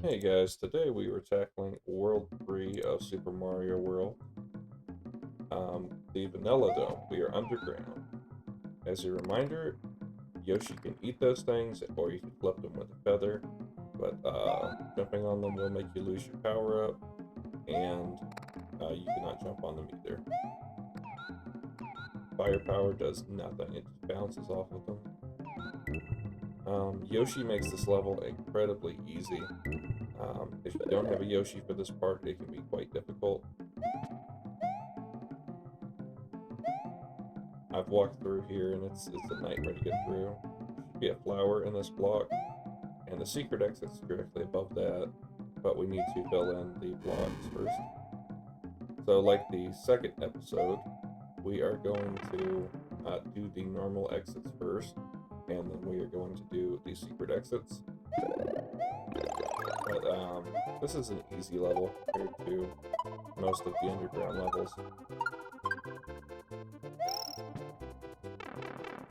Hey guys, today we were tackling World 3 of Super Mario World, the Vanilla Dome. We are underground. As a reminder, Yoshi can eat those things, or you can flip them with a feather, but jumping on them will make you lose your power up, and you cannot jump on them either. Firepower does nothing, it just bounces off of them. Yoshi makes this level incredibly easy. If you don't have a Yoshi for this part, it can be quite difficult. I've walked through here and it's a nightmare to get through. There should be a flower in this block, and the secret exit's directly above that, but we need to fill in the blocks first. So like the second episode, we are going to do the normal exits first, and then we are going to do the secret exits. But this is an easy level compared to most of the underground levels.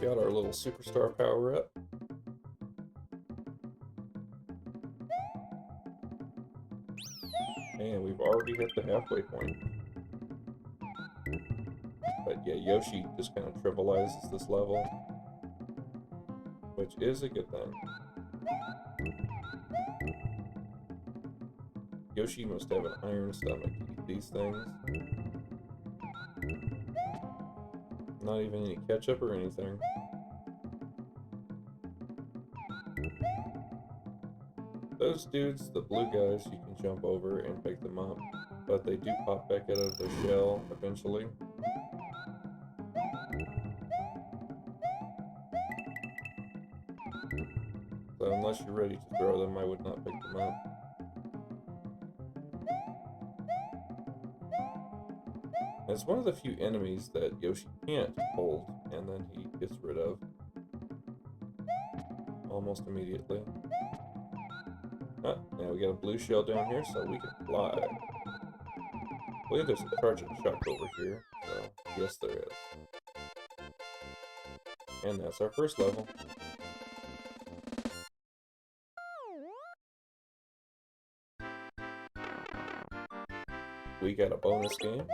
Got our little superstar power up. And we've already hit the halfway point. But yeah, Yoshi just kind of trivializes this level, which is a good thing. Yoshi must have an iron stomach to eat these things. Not even any ketchup or anything. Those dudes, the blue guys, you can jump over and pick them up, but they do pop back out of their shell eventually. So unless you're ready to throw them, I would not pick them up. It's one of the few enemies that Yoshi can't hold, and then he gets rid of almost immediately. Ah, now we got a blue shell down here, so we can fly. I believe there's a charging shock over here, so yes there is. And that's our first level. We got a bonus game.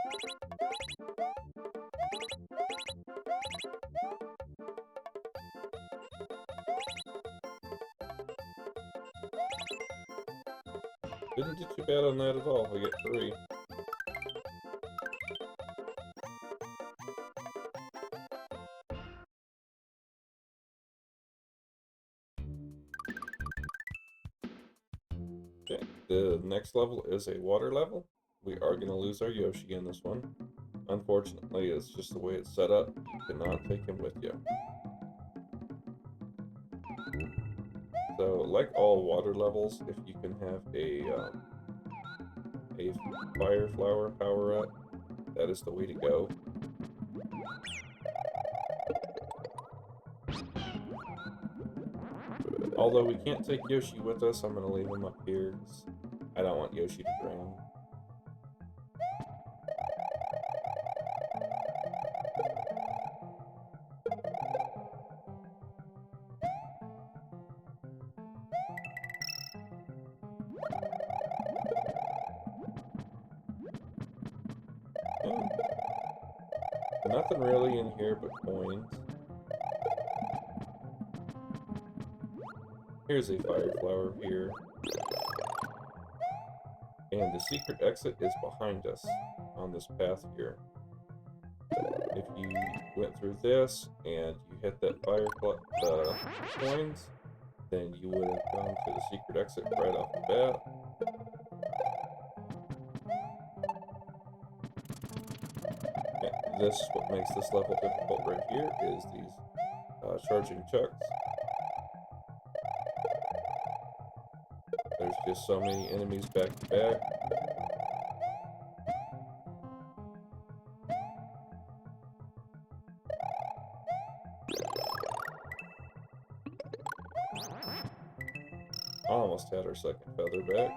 Didn't do too bad on that at all. We get 3. Okay, the next level is a water level. We are going to lose our Yoshi in this one. Unfortunately, it's just the way it's set up. You cannot take him with you. So, like all water levels, if you can have a fire flower power up, that is the way to go. Although we can't take Yoshi with us, I'm going to leave him up here. I don't want Yoshi to drown. Nothing really in here but coins. Here's a fire flower here. And the secret exit is behind us on this path here. If you went through this and you hit that coins, then you would have gone to the secret exit right off the bat. This, what makes this level difficult right here, is these charging chucks. There's just so many enemies back to back. Almost had our second feather back.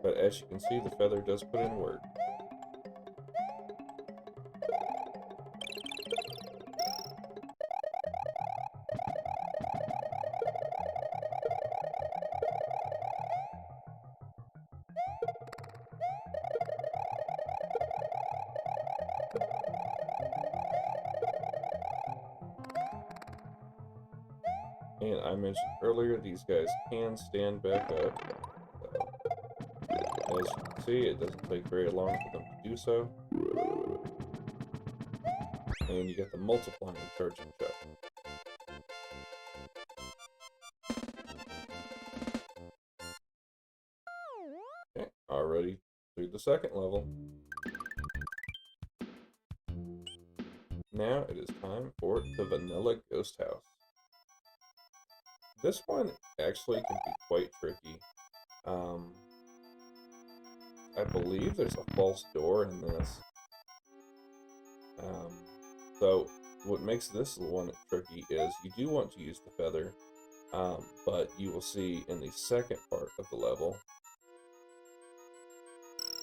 But as you can see, the feather does put in work. And I mentioned earlier, these guys can stand back up. So, as you can see, it doesn't take very long for them to do so. And you get the multiplying charging chuck. Okay, already through the second level. Now it is time for the Vanilla Ghost House. This one actually can be quite tricky. I believe there's a false door in this. So what makes this one tricky is you do want to use the feather, but you will see in the second part of the level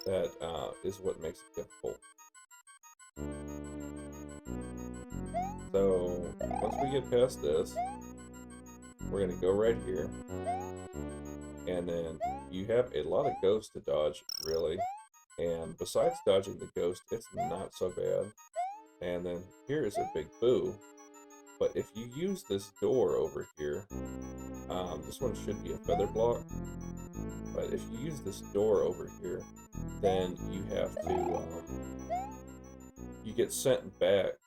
that is what makes it difficult. So once we get past this, we're going to go right here, and then you have a lot of ghosts to dodge, really, and besides dodging the ghost, it's not so bad. And then here is a big boo, but if you use this door over here, this one should be a feather block, but if you use this door over here, then you have to, you get sent back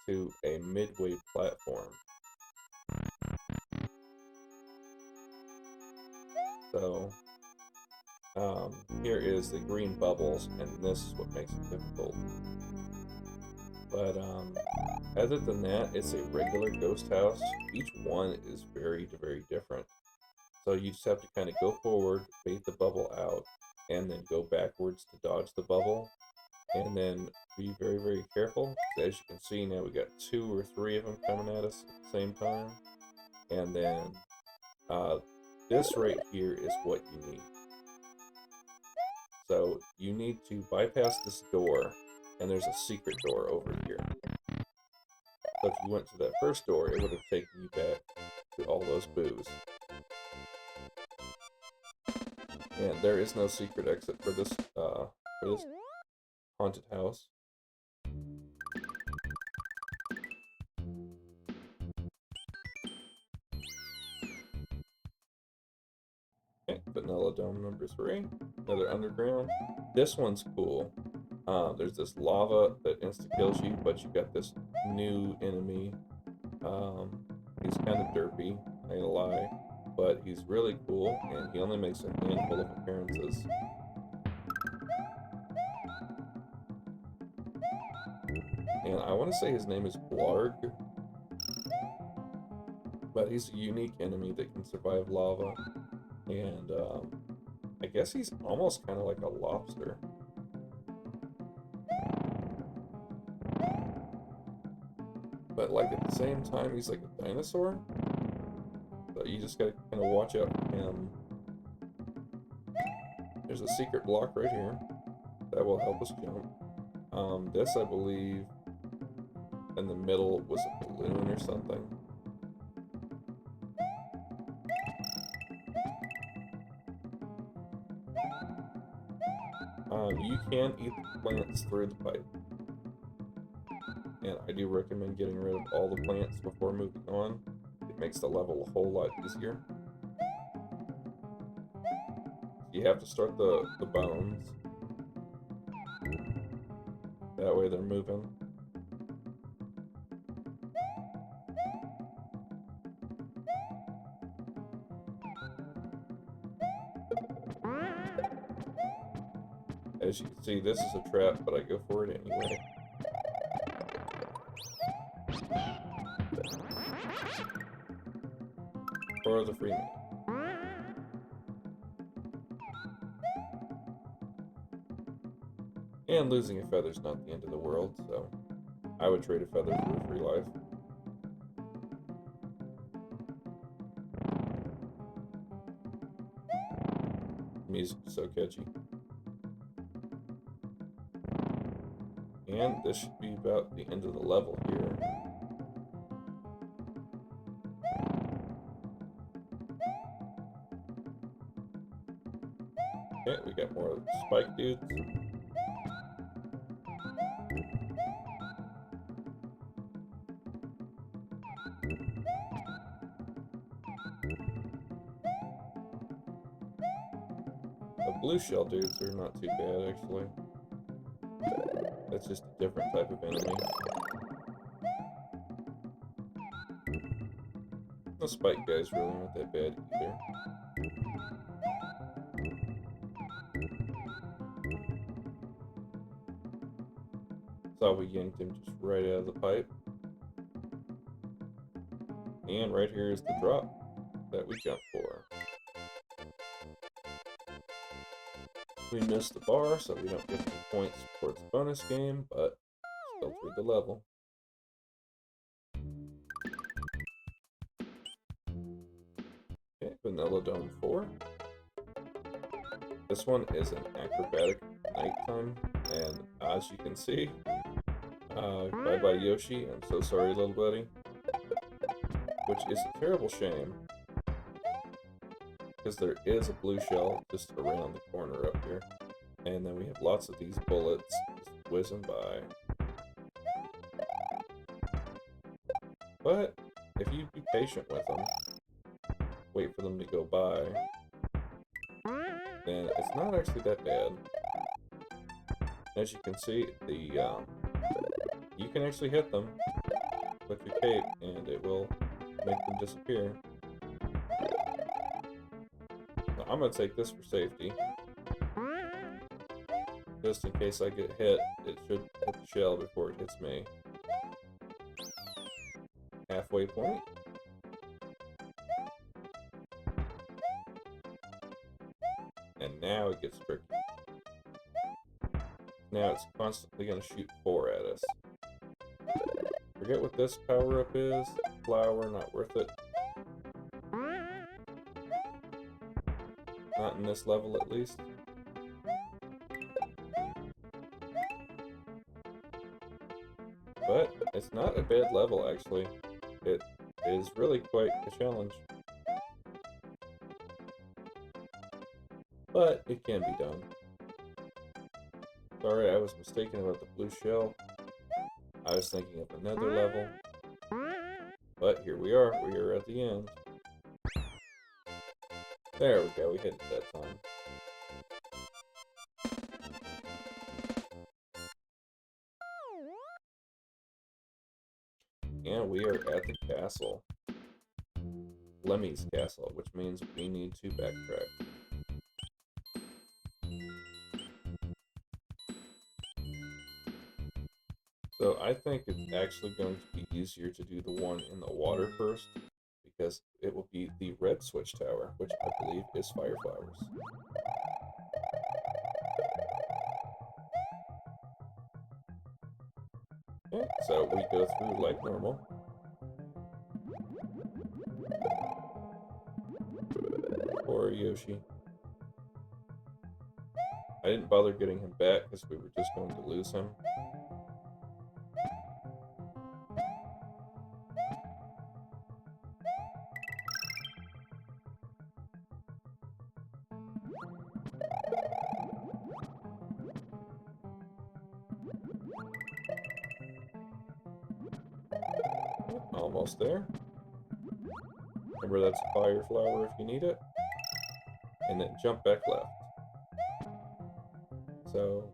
to a midway platform. So, here is the green bubbles, and this is what makes it difficult. But, other than that, it's a regular ghost house. Each one is very, very different. So you just have to kind of go forward, bait the bubble out, and then go backwards to dodge the bubble. And then be very, very careful. As you can see now, we got 2 or 3 of them coming at us at the same time. And then, this right here is what you need. So you need to bypass this door, and there's a secret door over here. So if you went to that first door, it would have taken you back to all those boos. And there is no secret exit for this haunted house. Okay, Vanilla Dome number 3, another underground. This one's cool. There's this lava that insta-kills you, but you got this new enemy. He's kind of derpy, I ain't gonna lie, but he's really cool, and he only makes a handful of appearances. And I want to say his name is Blarg, but he's a unique enemy that can survive lava, and I guess he's almost kind of like a lobster. But like at the same time, he's like a dinosaur. So you just gotta kind of watch out for him. There's a secret block right here that will help us jump. This, I believe, in the middle was a balloon or something. You can eat the plants through the pipe. And I do recommend getting rid of all the plants before moving on. It makes the level a whole lot easier. You have to start the bones. That way they're moving. As you can see, this is a trap, but I go for it anyway. For the free man. And losing a feather's not the end of the world, so I would trade a feather for a free life. Music is so catchy. And this should be about the end of the level here. Okay, we got more spike dudes. blue shell dudes are not too bad, actually. That's just a different type of enemy. The spike guys really aren't that bad either. Saw we yanked him just right out of the pipe. And right here is the drop that we jumped for. We missed the bar, so we don't get any points towards the bonus game, but still through the level. Okay, Vanilla Dome 4. This one is an acrobatic nighttime, and as you can see, bye-bye Yoshi, I'm so sorry little buddy. Which is a terrible shame, because there is a blue shell just around the corner up here. And then we have lots of these bullets just whizzing by. But if you be patient with them, wait for them to go by, then it's not actually that bad. As you can see, you can actually hit them with your cape, and it will make them disappear. Now, I'm gonna take this for safety. Just in case I get hit, it should hit the shell before it hits me. Halfway point. And now it gets tricky. Now it's constantly going to shoot 4 at us. Forget what this power-up is. Flower, not worth it. Not in this level, at least. But it's not a bad level, actually. It is really quite a challenge. But it can be done. Sorry, I was mistaken about the blue shell. I was thinking of another level. But here we are. We are at the end. There we go. We hit it that time. And we are at the castle. Lemmy's castle, which means we need to backtrack. So I think it's actually going to be easier to do the one in the water first, because it will be the red switch tower, which I believe is Fire Flowers. Okay, so we go through like normal. Poor Yoshi. I didn't bother getting him back because we were just going to lose him. Almost there. Remember, that's a fire flower if you need it. And then jump back left. So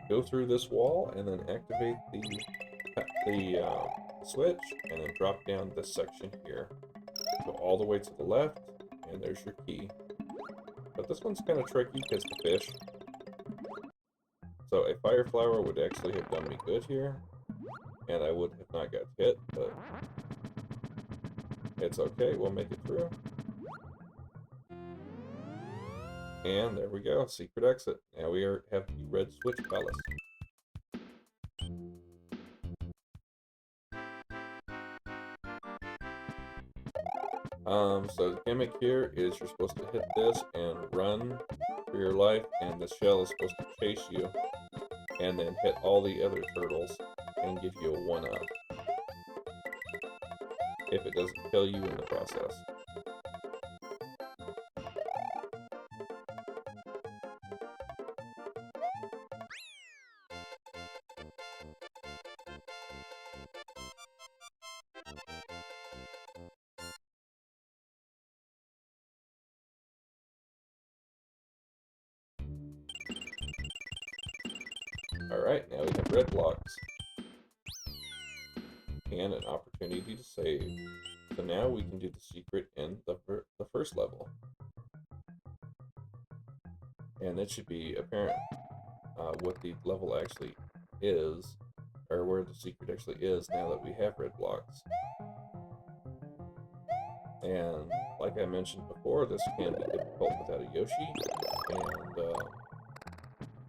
go through this wall and then activate the switch, and then drop down this section here. Go all the way to the left, and there's your key. But this one's kind of tricky because the fish. So a fire flower would actually have done me good here, and I would have not got hit, but it's okay, we'll make it through. And there we go, secret exit. Now we have the Red Switch Palace. So the gimmick here is you're supposed to hit this and run for your life, and the shell is supposed to chase you, and then hit all the other turtles and give you a 1-up. If it doesn't kill you in the process. Alright, now we have red blocks. And an opportunity to save. So now we can do the secret in the first level. And it should be apparent what the level actually is, or where the secret actually is now that we have red blocks. And like I mentioned before, this can be difficult without a Yoshi, and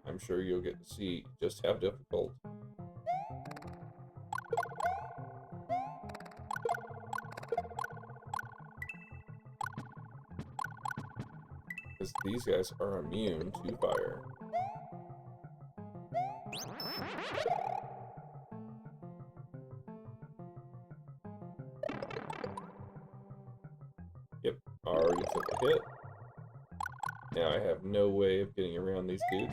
I'm sure you'll get to see just how difficult. Because these guys are immune to fire. Yep, already took a hit. Now I have no way of getting around these dudes.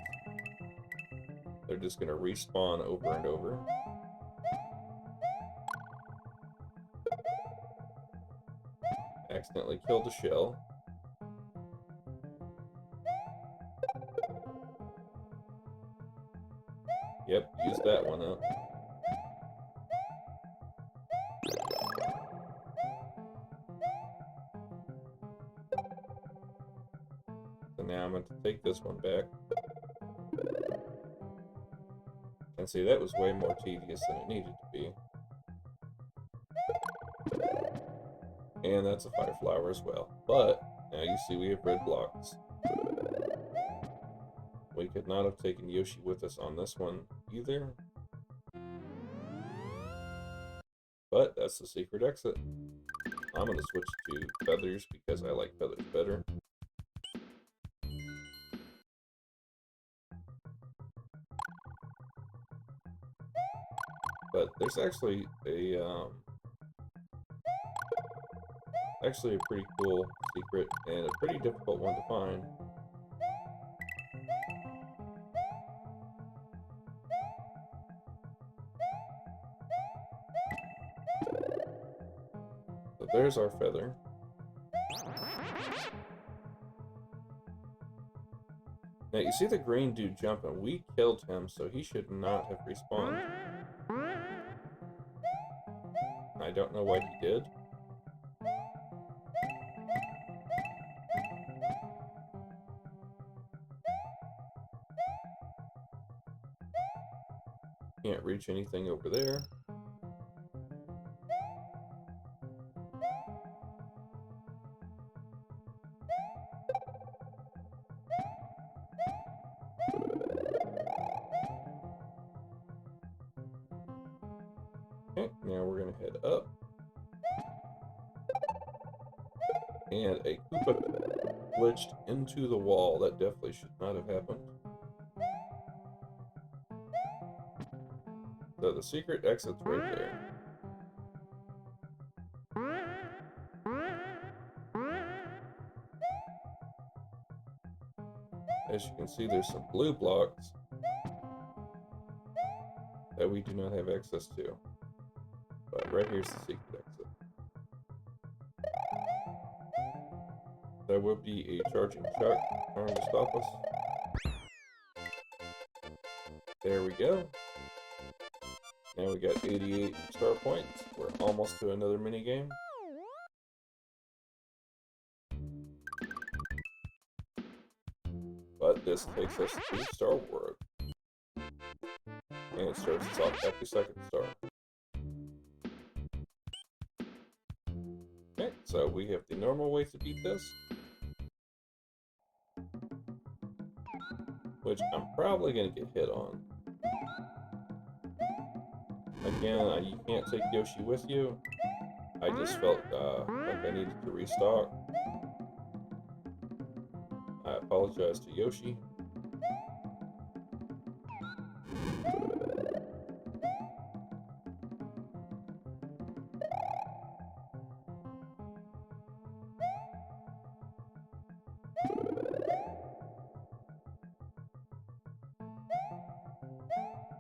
They're just gonna respawn over and over. Accidentally killed a shell. Yep, use that one up. So now I'm going to take this one back. And see, that was way more tedious than it needed to be. And that's a fire flower as well. But, now you see we have red blocks. We could not have taken Yoshi with us on this one either. But that's the secret exit. I'm going to switch to feathers because I like feathers better. But there's actually a pretty cool secret and a pretty difficult one to find. So there's our feather. Now you see the green dude jumping. We killed him, so he should not have respawned. I don't know why he did. Can't reach anything over there. Okay, now we're gonna head up. And a Koopa glitched into the wall. That definitely should not have happened. So the secret exit's right there. As you can see, there's some blue blocks that we do not have access to. But right here's the secret exit. There will be a charging Chuck trying to stop us. There we go. Now we got 88 star points. We're almost to another minigame. But this takes us to Star World. And it starts us off at the second star. Okay, so we have the normal way to beat this. Which I'm probably going to get hit on. Again, you can't take Yoshi with you. I just felt like I needed to restock. I apologize to Yoshi.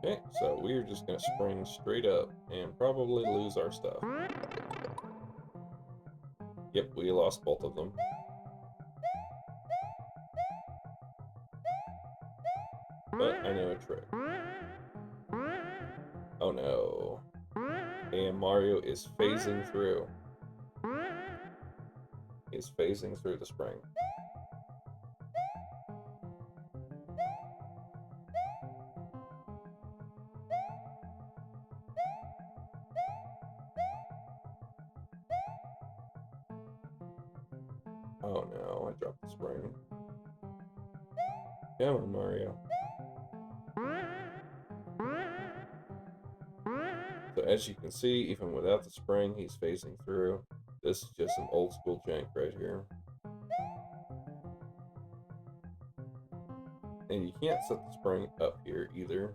Okay, so we're just going to spring straight up and probably lose our stuff. Yep, we lost both of them. But I know a trick. And Mario is phasing through. He's phasing through the spring. Oh no, I dropped the spring. Come on, Mario. So as you can see, even without the spring, he's phasing through. This is just some old school jank right here. And you can't set the spring up here either.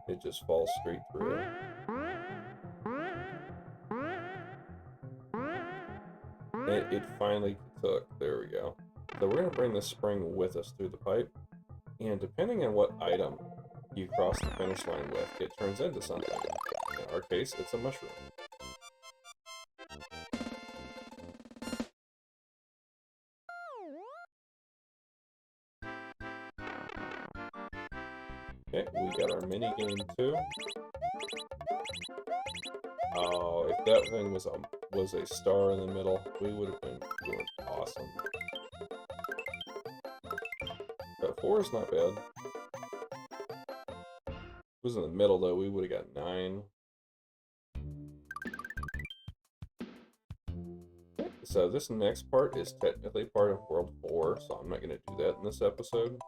It just falls straight through. It finally took. There we go. So we're going to bring the spring with us through the pipe. And depending on what item you cross the finish line with, it turns into something. In our case, it's a mushroom. Okay, we got our mini game too. Oh, if that thing was a star in the middle, we would have been doing awesome. But 4 is not bad. If it was in the middle though, we would have got 9. Okay, so this next part is technically part of World 4, so I'm not going to do that in this episode.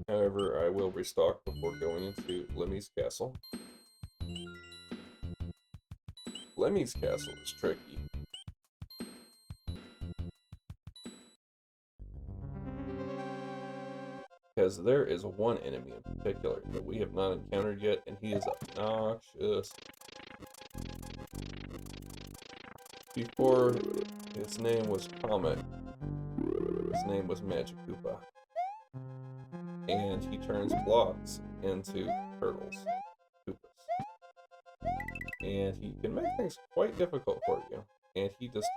However, I will restock before going into Lemmy's Castle. Lemmy's Castle is tricky. Because there is one enemy in particular that we have not encountered yet, and he is obnoxious. Before his name was Comet, his name was Magic Koopa. And he turns blocks into turtles, Koopas. And he can make things quite difficult for you. And he just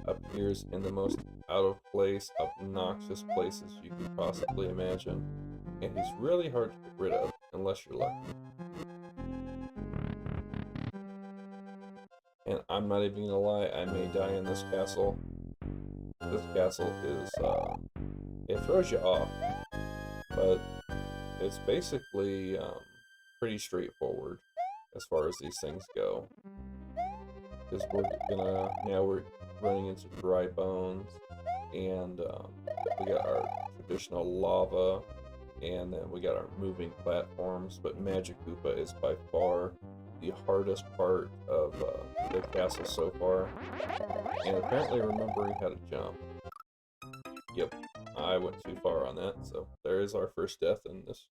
appears in the most out of place, obnoxious places you could possibly imagine. And he's really hard to get rid of, unless you're lucky. And I'm not even gonna lie, I may die in this castle. This castle is, it throws you off. But it's basically pretty straightforward as far as these things go. Because now we're running into dry bones, and we got our traditional lava, and then we got our moving platforms. But Magic Koopa is by far the hardest part of the castle so far, and apparently remembering how to jump. Yep. I went too far on that, so there is our first death in this.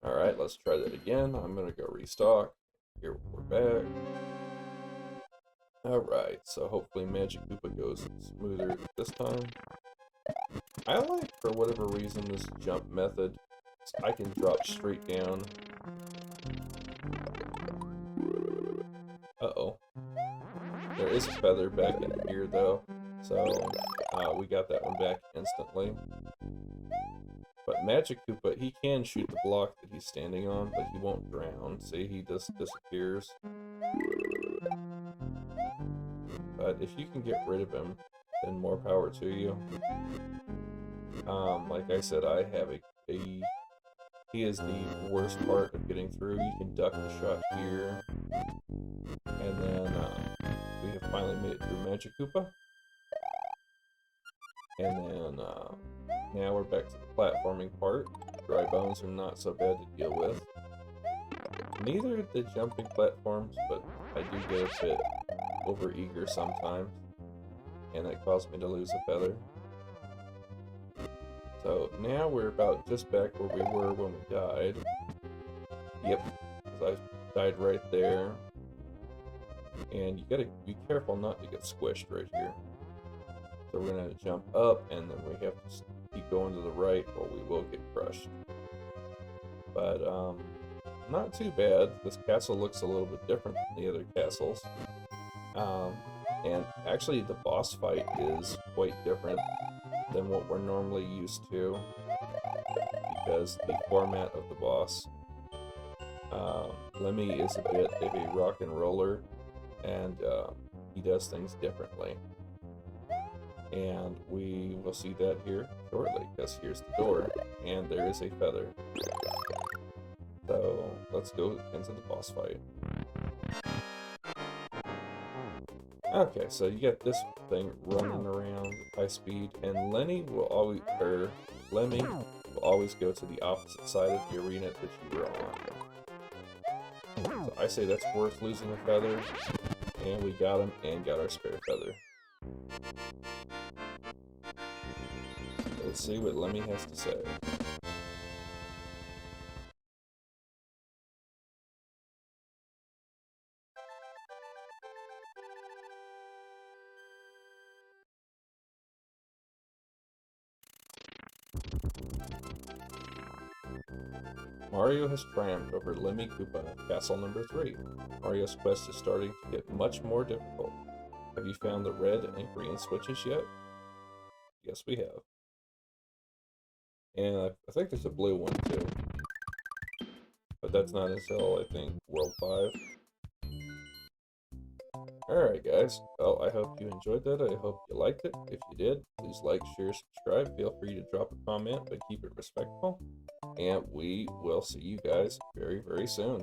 Alright, let's try that again. I'm gonna go restock. Here, we're back. Alright, so hopefully Magic Koopa goes smoother this time. I like, for whatever reason, this jump method. So I can drop straight down. Uh-oh. There is a feather back in here, though. So, we got that one back instantly. But Magic Koopa, he can shoot the block that he's standing on, but he won't drown. See, he just disappears. But if you can get rid of him, then more power to you. Like I said, I have he is the worst part of getting through. You can duck the shot here. And then, we have finally made it through Magic Koopa. And then, now we're back to the platforming part. Dry bones are not so bad to deal with. Neither the jumping platforms, but I do get a bit overeager sometimes. And that caused me to lose a feather. So now we're about just back where we were when we died. Yep, because I died right there. And you gotta be careful not to get squished right here. So we're gonna jump up, and then we have to keep going to the right, or we will get crushed. But not too bad. This castle looks a little bit different than the other castles. And actually, the boss fight is quite different. than what we're normally used to because the format of the boss. Lemmy is a bit of a rock and roller, and he does things differently. And we will see that here shortly, because here's the door, and there is a feather. So let's go into the boss fight. Okay, so you get this thing running around high speed, and Lemmy will always go to the opposite side of the arena that you were on. So I say that's worth losing a feather, and we got him and got our spare feather. Let's see what Lemmy has to say. Mario has triumphed over Lemmy Koopa, Castle number 3. Mario's quest is starting to get much more difficult. Have you found the red and green switches yet? Yes, we have. And I think there's a blue one too. But that's not until, I think, World 5. Alright guys, well I hope you enjoyed that, I hope you liked it. If you did, please like, share, subscribe, feel free to drop a comment, but keep it respectful. And we will see you guys very, very soon.